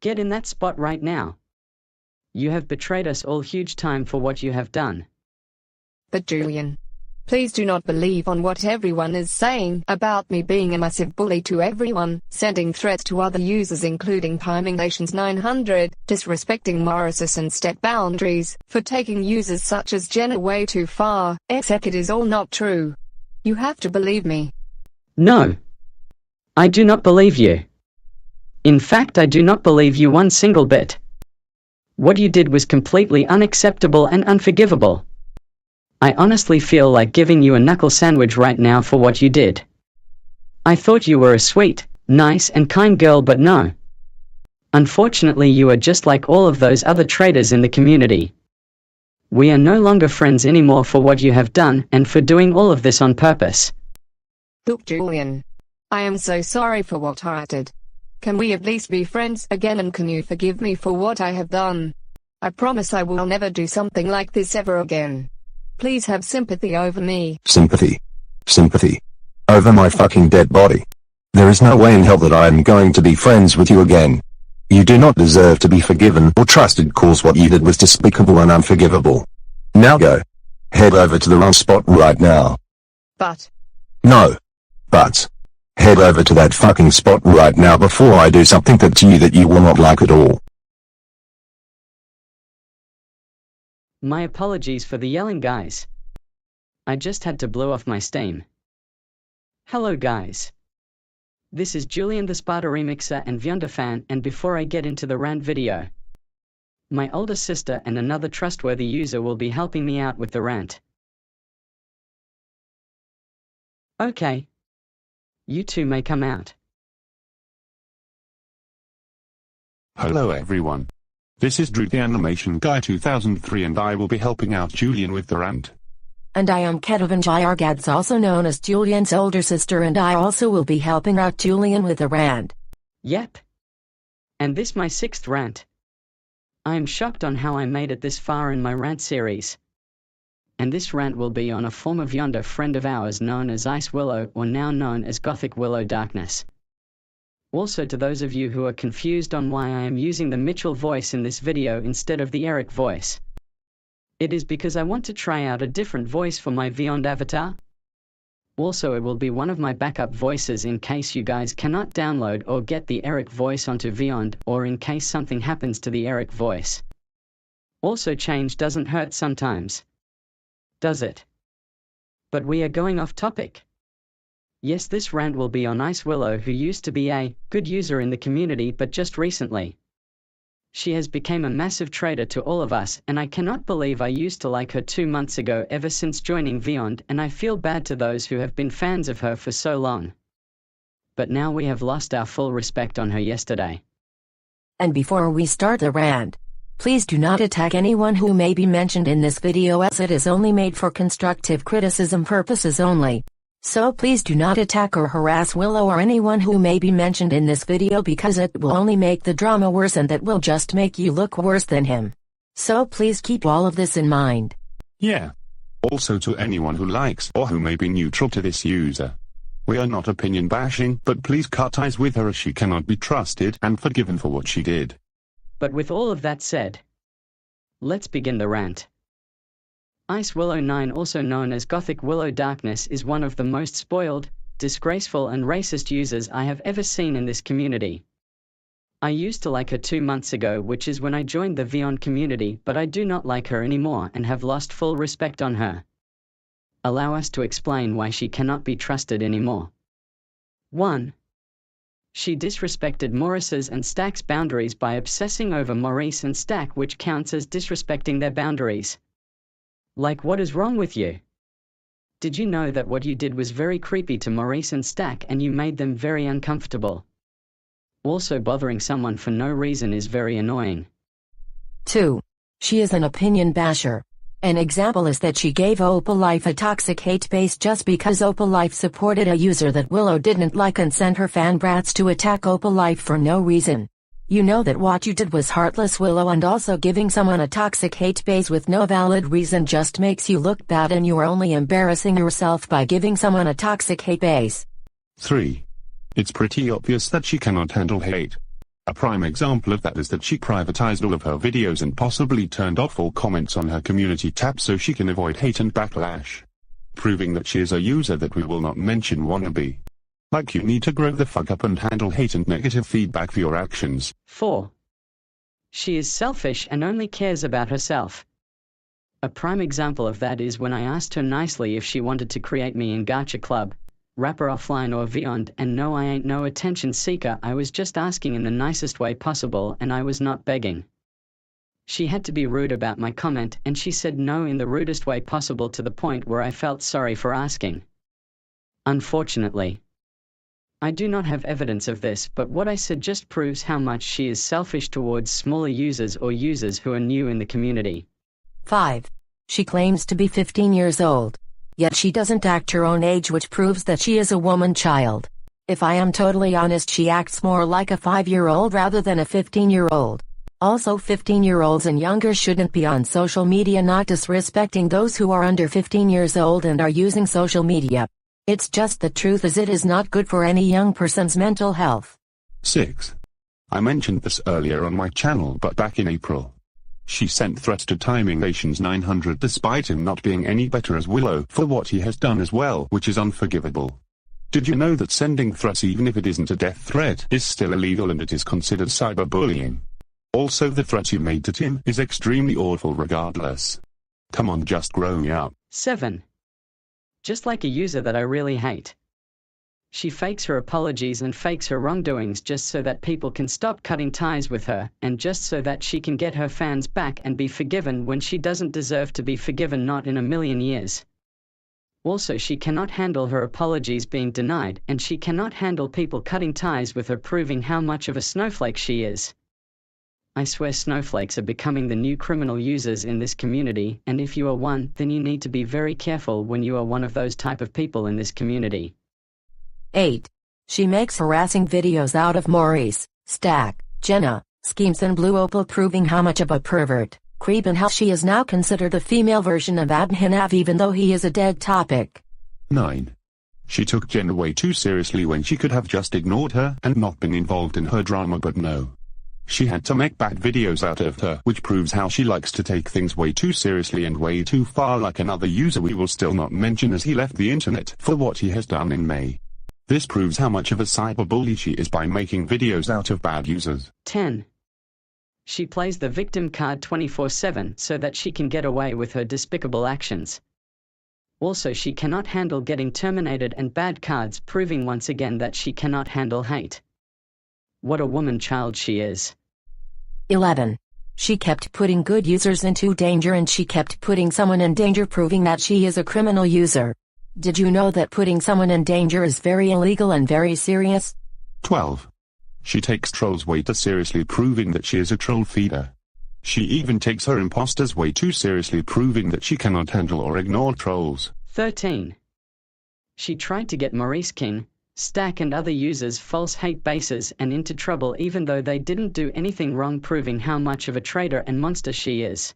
Get in that spot right now. You have betrayed us all huge time for what you have done. But Julian, please do not believe on what everyone is saying about me being a massive bully to everyone, sending threats to other users including Nations900, disrespecting Morris's and step boundaries, for taking users such as Jenna way too far. Except it is all not true. You have to believe me. No. I do not believe you. In fact, I do not believe you one single bit. What you did was completely unacceptable and unforgivable. I honestly feel like giving you a knuckle sandwich right now for what you did. I thought you were a sweet, nice and kind girl, but no. Unfortunately, you are just like all of those other traitors in the community. We are no longer friends anymore for what you have done and for doing all of this on purpose. Look, Julian, I am so sorry for what I did. Can we at least be friends again, and can you forgive me for what I have done? I promise I will never do something like this ever again. Please have sympathy over me. Sympathy? Sympathy? Over my fucking dead body? There is no way in hell that I am going to be friends with you again. You do not deserve to be forgiven or trusted, cause what you did was despicable and unforgivable. Now go. Head over to the wrong spot right now. But. No. But. Head over to that fucking spot right now before I do something to you that you will not like at all. My apologies for the yelling, guys. I just had to blow off my steam. Hello guys. This is Julian the Sparta Remixer and Vyonda fan, and before I get into the rant video, my older sister and another trustworthy user will be helping me out with the rant. Okay. You two may come out. Hello everyone. This is Drew the Animation Guy 2003 and I will be helping out Julian with the rant. And I am Ketavan Jayargads, also known as Julian's older sister, and I also will be helping out Julian with the rant. Yep. And this my 6th rant. I am shocked on how I made it this far in my rant series. And this rant will be on a former Vyonda friend of ours known as Ice Willow, or now known as Gothic Willow Darkness. Also, to those of you who are confused on why I am using the Mitchell voice in this video instead of the Eric voice, it is because I want to try out a different voice for my Vyond avatar. Also, it will be one of my backup voices in case you guys cannot download or get the Eric voice onto Vyond, or in case something happens to the Eric voice. Also, change doesn't hurt sometimes, does it? But we are going off topic. Yes, this rant will be on Ice Willow, who used to be a good user in the community, but just recently she has become a massive traitor to all of us, and I cannot believe I used to like her 2 months ago ever since joining Vyond, and I feel bad to those who have been fans of her for so long. But now we have lost our full respect on her yesterday. And before we start the rant, please do not attack anyone who may be mentioned in this video, as it is only made for constructive criticism purposes only. So please do not attack or harass Willow or anyone who may be mentioned in this video, because it will only make the drama worse and that will just make you look worse than him. So please keep all of this in mind. Yeah. Also, to anyone who likes or who may be neutral to this user, we are not opinion bashing, but please cut ties with her as she cannot be trusted and forgiven for what she did. But with all of that said, let's begin the rant. Ice Willow 9, also known as Gothic Willow Darkness, is one of the most spoiled, disgraceful and racist users I have ever seen in this community. I used to like her 2 months ago, which is when I joined the Vyond community, but I do not like her anymore and have lost full respect on her. Allow us to explain why she cannot be trusted anymore. 1. She disrespected Maurice's and Stack's boundaries by obsessing over Maurice and Stack, which counts as disrespecting their boundaries. Like, what is wrong with you? Did you know that what you did was very creepy to Maurice and Stack and you made them very uncomfortable? Also, bothering someone for no reason is very annoying. 2. She is an opinion basher. An example is that she gave Opalife a toxic hate base just because Opalife supported a user that Willow didn't like and sent her fan brats to attack Opalife for no reason. You know that what you did was heartless, Willow, and also giving someone a toxic hate base with no valid reason just makes you look bad, and you are only embarrassing yourself by giving someone a toxic hate base. 3. It's pretty obvious that she cannot handle hate. A prime example of that is that she privatized all of her videos and possibly turned off all comments on her community tab so she can avoid hate and backlash. Proving that she is a user that we will not mention wannabe. Like you need to grow the fuck up and handle hate and negative feedback for your actions. 4. She is selfish and only cares about herself. A prime example of that is when I asked her nicely if she wanted to create me in Gacha Club, rapper offline or beyond, and no, I ain't no attention seeker, I was just asking in the nicest way possible and I was not begging. She had to be rude about my comment and she said no in the rudest way possible to the point where I felt sorry for asking. Unfortunately, I do not have evidence of this, but what I said just proves how much she is selfish towards smaller users or users who are new in the community. 5. She claims to be 15 years old. Yet she doesn't act her own age, which proves that she is a woman child. If I am totally honest, she acts more like a 5-year-old rather than a 15-year-old. Also, 15-year-olds and younger shouldn't be on social media, not disrespecting those who are under 15 years old and are using social media. It's just the truth, as it is not good for any young person's mental health. 6. I mentioned this earlier on my channel, but back in April, she sent threats to JTSRV941 despite him not being any better as Willow for what he has done as well, which is unforgivable. Did you know that sending threats, even if it isn't a death threat, is still illegal and it is considered cyberbullying? Also, the threat you made to Tim is extremely awful regardless. Come on, just grow up. 7. Just like a user that I really hate. She fakes her apologies and fakes her wrongdoings just so that people can stop cutting ties with her, and just so that she can get her fans back and be forgiven when she doesn't deserve to be forgiven, not in a million years. Also, she cannot handle her apologies being denied, and she cannot handle people cutting ties with her, proving how much of a snowflake she is. I swear snowflakes are becoming the new criminal users in this community, and if you are one, then you need to be very careful when you are one of those type of people in this community. 8. She makes harassing videos out of Maurice, Stack, Jenna, Schemes and Blue Opal, proving how much of a pervert, creep and how she is now considered a female version of Evidacne even though he is a dead topic. 9. She took Jenna way too seriously when she could have just ignored her and not been involved in her drama, but no. She had to make bad videos out of her, which proves how she likes to take things way too seriously and way too far, like another user we will still not mention as he left the internet for what he has done in May. This proves how much of a cyberbully she is by making videos out of bad users. 10. She plays the victim card 24/7 so that she can get away with her despicable actions. Also, she cannot handle getting terminated and bad cards, proving once again that she cannot handle hate. What a woman child she is. 11. She kept putting good users into danger and she kept putting someone in danger, proving that she is a criminal user. Did you know that putting someone in danger is very illegal and very serious? 12. She takes trolls way too seriously, proving that she is a troll feeder. She even takes her imposters way too seriously, proving that she cannot handle or ignore trolls. 13. She tried to get Maurice King, Stack and other users false hate bases and into trouble even though they didn't do anything wrong, proving how much of a traitor and monster she is.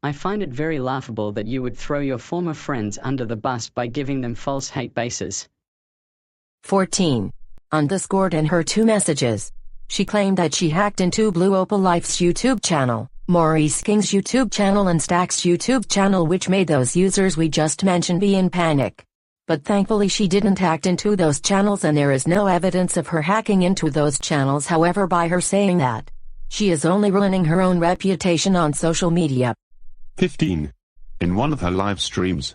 I find it very laughable that you would throw your former friends under the bus by giving them false hate bases. 14. On Discord and her 2 messages, she claimed that she hacked into Blue Opal Life's YouTube channel, Maurice King's YouTube channel and Stack's YouTube channel, which made those users we just mentioned be in panic. But thankfully she didn't hack into those channels and there is no evidence of her hacking into those channels. However, by her saying that, she is only ruining her own reputation on social media. 15. In one of her live streams,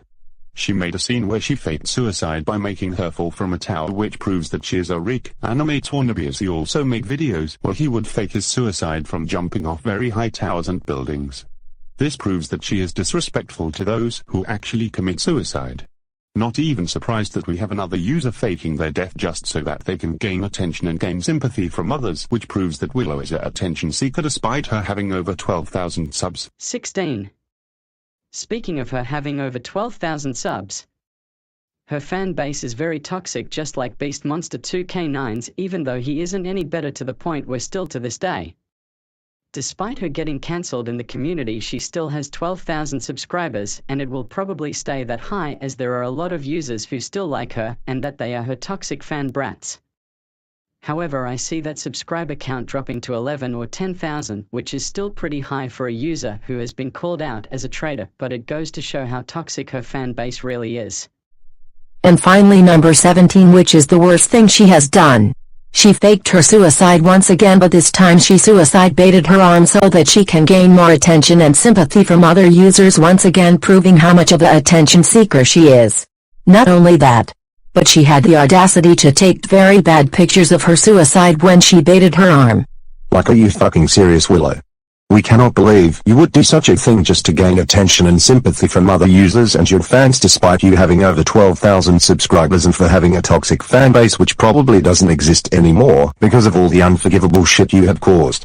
she made a scene where she faked suicide by making her fall from a tower, which proves that she is a Rick Animates wannabe, as he also made videos where he would fake his suicide from jumping off very high towers and buildings. This proves that she is disrespectful to those who actually commit suicide. Not even surprised that we have another user faking their death just so that they can gain attention and gain sympathy from others, which proves that Willow is an attention seeker despite her having over 12,000 subs. 16. Speaking of her having over 12,000 subs, her fan base is very toxic, just like Beast Monster 2K9's, even though he isn't any better, to the point where still to this day, despite her getting cancelled in the community, she still has 12,000 subscribers, and it will probably stay that high as there are a lot of users who still like her and that they are her toxic fan brats. However, I see that subscriber count dropping to 11 or 10,000, which is still pretty high for a user who has been called out as a traitor, but it goes to show how toxic her fan base really is. And finally, number 17, which is the worst thing she has done. She faked her suicide once again, but this time she suicide baited her arm so that she can gain more attention and sympathy from other users, once again proving how much of an attention seeker she is. Not only that, but she had the audacity to take very bad pictures of her suicide when she baited her arm. Like, are you fucking serious, Willow? We cannot believe you would do such a thing just to gain attention and sympathy from other users and your fans, despite you having over 12,000 subscribers and for having a toxic fanbase which probably doesn't exist anymore because of all the unforgivable shit you have caused.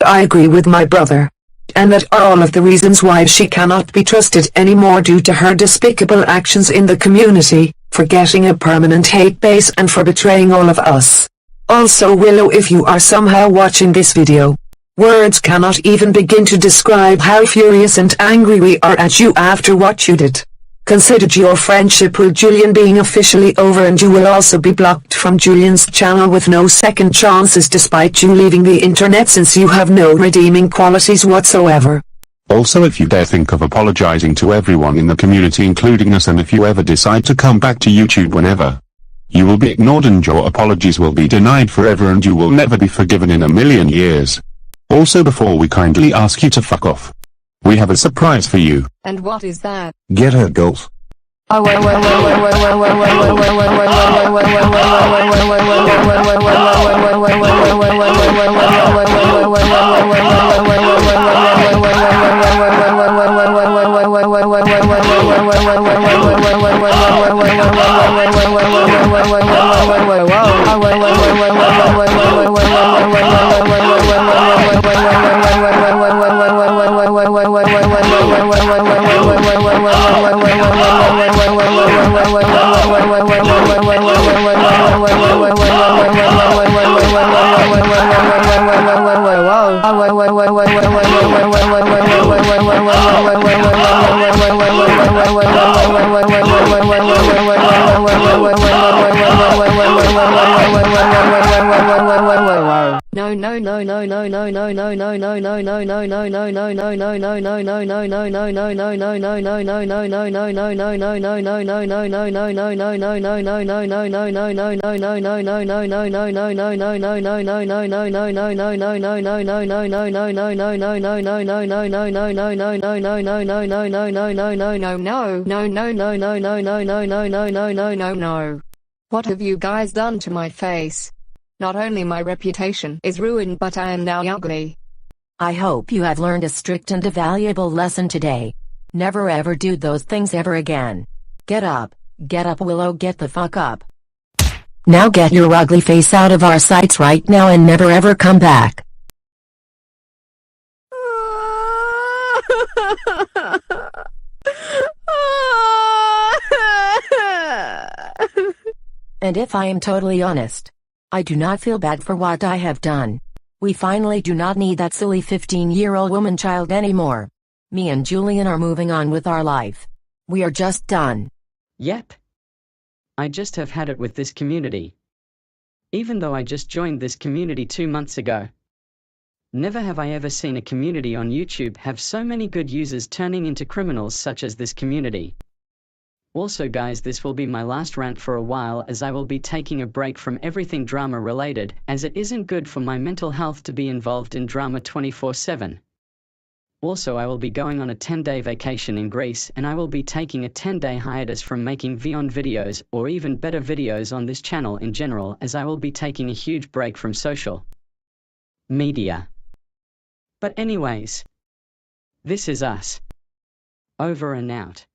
I agree with my brother. And that are all of the reasons why she cannot be trusted anymore due to her despicable actions in the community, for getting a permanent hate base and for betraying all of us. Also, Willow, if you are somehow watching this video, words cannot even begin to describe how furious and angry we are at you after what you did. Consider your friendship with Julian being officially over, and you will also be blocked from Julian's channel with no second chances despite you leaving the internet, since you have no redeeming qualities whatsoever. Also, if you dare think of apologizing to everyone in the community including us, and if you ever decide to come back to YouTube whenever, you will be ignored and your apologies will be denied forever and you will never be forgiven in a million years. Also, before we kindly ask you to fuck off, we have a surprise for you. And what is that? Get her, girls. No. What have you guys done to my face? Not only my reputation is ruined, but I am now ugly. I hope you have learned a strict and a valuable lesson today. Never ever do those things ever again. Get up, Willow, get the fuck up. Now get your ugly face out of our sights right now and never ever come back. And if I am totally honest, I do not feel bad for what I have done. We finally do not need that silly 15-year-old woman child anymore. Me and Julian are moving on with our life. We are just done. Yep. I just have had it with this community. Even though I just joined this community 2 months ago. Never have I ever seen a community on YouTube have so many good users turning into criminals such as this community. Also guys, this will be my last rant for a while, as I will be taking a break from everything drama related, as it isn't good for my mental health to be involved in drama 24/7. Also, I will be going on a 10-day vacation in Greece, and I will be taking a 10-day hiatus from making Vyond videos or even better videos on this channel in general, as I will be taking a huge break from social media. But anyways, this is us. Over and out.